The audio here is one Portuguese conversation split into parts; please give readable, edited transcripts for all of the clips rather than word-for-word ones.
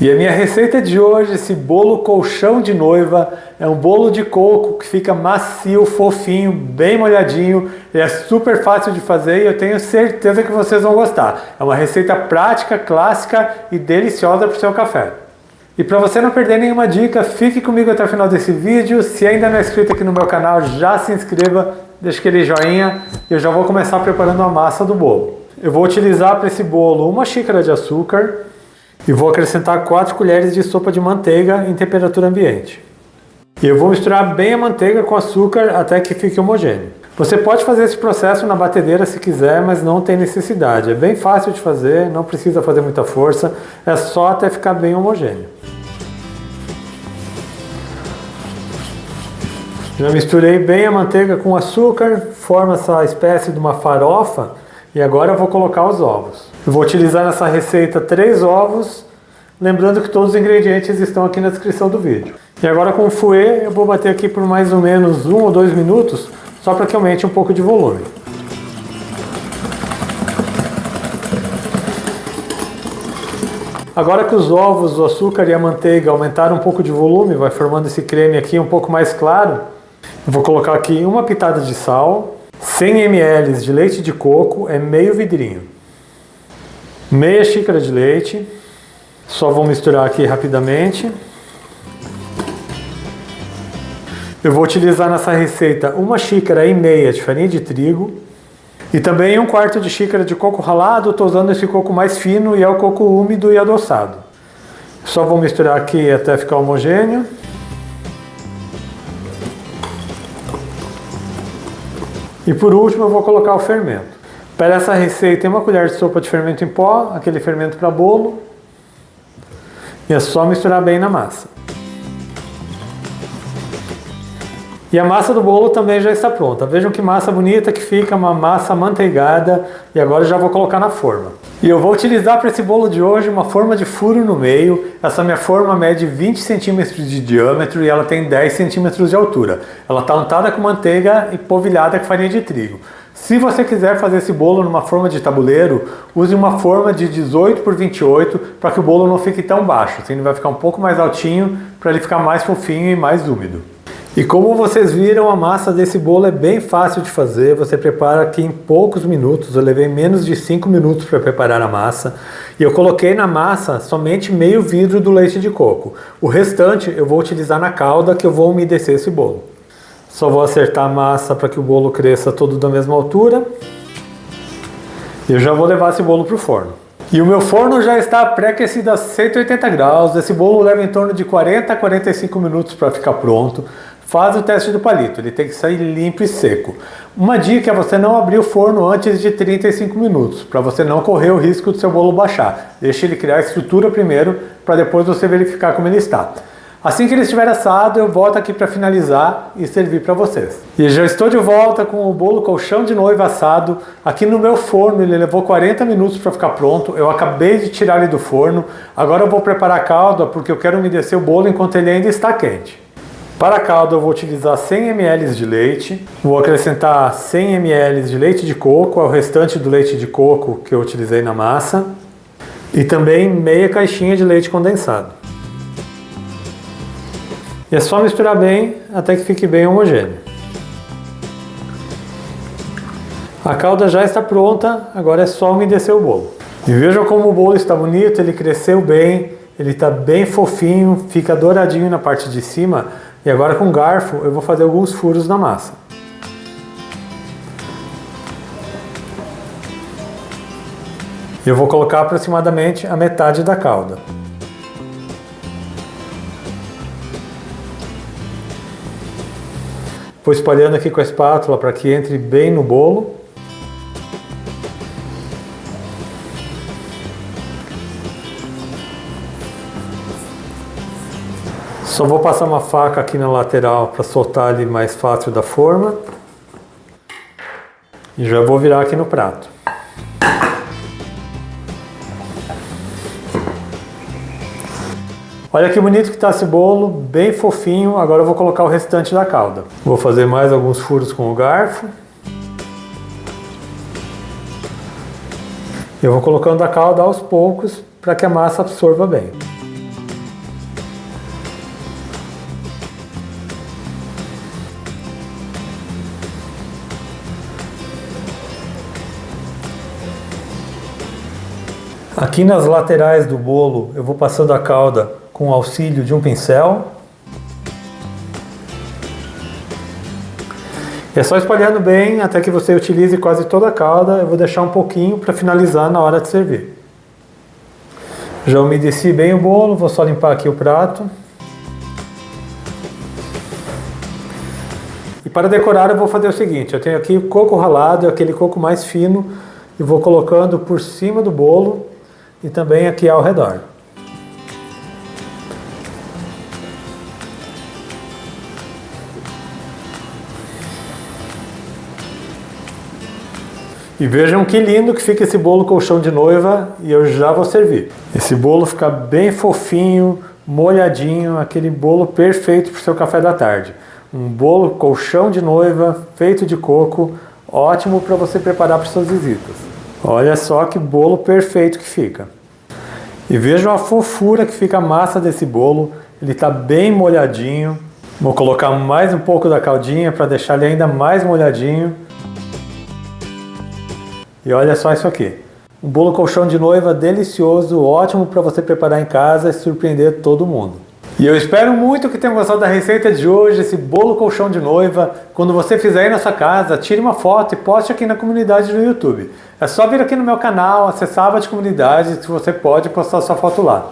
E a minha receita de hoje, esse bolo colchão de noiva, é um bolo de coco que fica macio, fofinho, bem molhadinho, é super fácil de fazer e eu tenho certeza que vocês vão gostar. É uma receita prática, clássica e deliciosa para o seu café. E para você não perder nenhuma dica, fique comigo até o final desse vídeo. Se ainda não é inscrito aqui no meu canal, já se inscreva, deixa aquele joinha e eu já vou começar preparando a massa do bolo. Eu vou utilizar para esse bolo 1 xícara de açúcar, e vou acrescentar 4 colheres de sopa de manteiga em temperatura ambiente. E eu vou misturar bem a manteiga com açúcar até que fique homogêneo. Você pode fazer esse processo na batedeira se quiser, mas não tem necessidade. É bem fácil de fazer, não precisa fazer muita força, é só até ficar bem homogêneo. Já misturei bem a manteiga com açúcar, forma essa espécie de uma farofa e agora eu vou colocar os ovos. Eu vou utilizar nessa receita 3 ovos, lembrando que todos os ingredientes estão aqui na descrição do vídeo. E agora com o fouet eu vou bater aqui por mais ou menos 1 ou 2 minutos, só para que aumente um pouco de volume. Agora que os ovos, o açúcar e a manteiga aumentaram um pouco de volume, vai formando esse creme aqui um pouco mais claro, eu vou colocar aqui uma pitada de sal, 100 ml de leite de coco, é meio vidrinho. Meia xícara de leite, só vou misturar aqui rapidamente. Eu vou utilizar nessa receita 1,5 xícara de farinha de trigo e também 1/4 de xícara de coco ralado. Estou usando esse coco mais fino e é o coco úmido e adoçado. Só vou misturar aqui até ficar homogêneo. E por último eu vou colocar o fermento. Para essa receita, 1 colher de sopa de fermento em pó, aquele fermento para bolo. E é só misturar bem na massa. E a massa do bolo também já está pronta. Vejam que massa bonita que fica, uma massa amanteigada. E agora eu já vou colocar na forma. E eu vou utilizar para esse bolo de hoje uma forma de furo no meio. Essa minha forma mede 20 centímetros de diâmetro e ela tem 10 centímetros de altura. Ela está untada com manteiga e polvilhada com farinha de trigo. Se você quiser fazer esse bolo numa forma de tabuleiro, use uma forma de 18 por 28 para que o bolo não fique tão baixo. Assim ele vai ficar um pouco mais altinho para ele ficar mais fofinho e mais úmido. E como vocês viram, a massa desse bolo é bem fácil de fazer. Você prepara aqui em poucos minutos. Eu levei menos de 5 minutos para preparar a massa. E eu coloquei na massa somente meio vidro do leite de coco. O restante eu vou utilizar na calda que eu vou umedecer esse bolo. Só vou acertar a massa para que o bolo cresça todo da mesma altura. E eu já vou levar esse bolo para o forno. E o meu forno já está pré-aquecido a 180 graus. Esse bolo leva em torno de 40 a 45 minutos para ficar pronto. Faz o teste do palito, ele tem que sair limpo e seco. Uma dica é você não abrir o forno antes de 35 minutos, para você não correr o risco do seu bolo baixar. Deixe ele criar estrutura primeiro, para depois você verificar como ele está. Assim que ele estiver assado, eu volto aqui para finalizar e servir para vocês. E já estou de volta com o bolo colchão de noiva assado. Aqui no meu forno, ele levou 40 minutos para ficar pronto. Eu acabei de tirar ele do forno. Agora eu vou preparar a calda, porque eu quero umedecer o bolo enquanto ele ainda está quente. Para a calda eu vou utilizar 100 ml de leite, vou acrescentar 100 ml de leite de coco, é o restante do leite de coco que eu utilizei na massa, e também meia caixinha de leite condensado. E é só misturar bem até que fique bem homogêneo. A calda já está pronta, agora é só umedecer o bolo. E vejam como o bolo está bonito, ele cresceu bem, ele está bem fofinho, fica douradinho na parte de cima. E agora com o garfo eu vou fazer alguns furos na massa. Eu vou colocar aproximadamente a metade da calda. Vou espalhando aqui com a espátula para que entre bem no bolo. Só vou passar uma faca aqui na lateral para soltar ele mais fácil da forma. E já vou virar aqui no prato. Olha que bonito que está esse bolo, bem fofinho. Agora eu vou colocar o restante da calda. Vou fazer mais alguns furos com o garfo. Eu vou colocando a calda aos poucos para que a massa absorva bem. Aqui nas laterais do bolo eu vou passando a calda com o auxílio de um pincel. É só espalhando bem até que você utilize quase toda a calda. Eu vou deixar um pouquinho para finalizar na hora de servir. Já umedeci bem o bolo, vou só limpar aqui o prato. E para decorar eu vou fazer o seguinte, eu tenho aqui o coco ralado, aquele coco mais fino, e vou colocando por cima do bolo e também aqui ao redor. E vejam que lindo que fica esse bolo colchão de noiva e eu já vou servir. Esse bolo fica bem fofinho, molhadinho, aquele bolo perfeito para o seu café da tarde. Um bolo colchão de noiva, feito de coco, ótimo para você preparar para suas visitas. Olha só que bolo perfeito que fica. E vejam a fofura que fica a massa desse bolo, ele está bem molhadinho. Vou colocar mais um pouco da caldinha para deixar ele ainda mais molhadinho. E olha só isso aqui, um bolo colchão de noiva delicioso, ótimo para você preparar em casa e surpreender todo mundo. E eu espero muito que tenham gostado da receita de hoje, esse bolo colchão de noiva. Quando você fizer aí na sua casa, tire uma foto e poste aqui na comunidade do YouTube. É só vir aqui no meu canal, acessar a aba de comunidade, que você pode postar sua foto lá.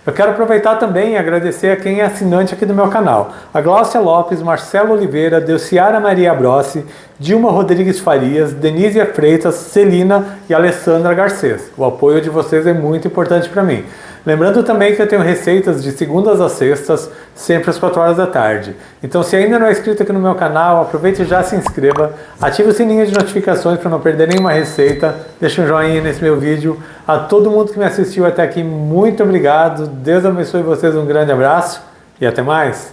Eu quero aproveitar também e agradecer a quem é assinante aqui do meu canal. A Gláucia Lopes, Marcelo Oliveira, Delciara Maria Brossi, Dilma Rodrigues Farias, Denise Freitas, Celina e Alessandra Garcês. O apoio de vocês é muito importante para mim. Lembrando também que eu tenho receitas de segundas a sextas, sempre às 4 horas da tarde. Então se ainda não é inscrito aqui no meu canal, aproveite e já se inscreva, ative o sininho de notificações para não perder nenhuma receita, deixe um joinha nesse meu vídeo. A todo mundo que me assistiu até aqui, muito obrigado, Deus abençoe vocês, um grande abraço e até mais!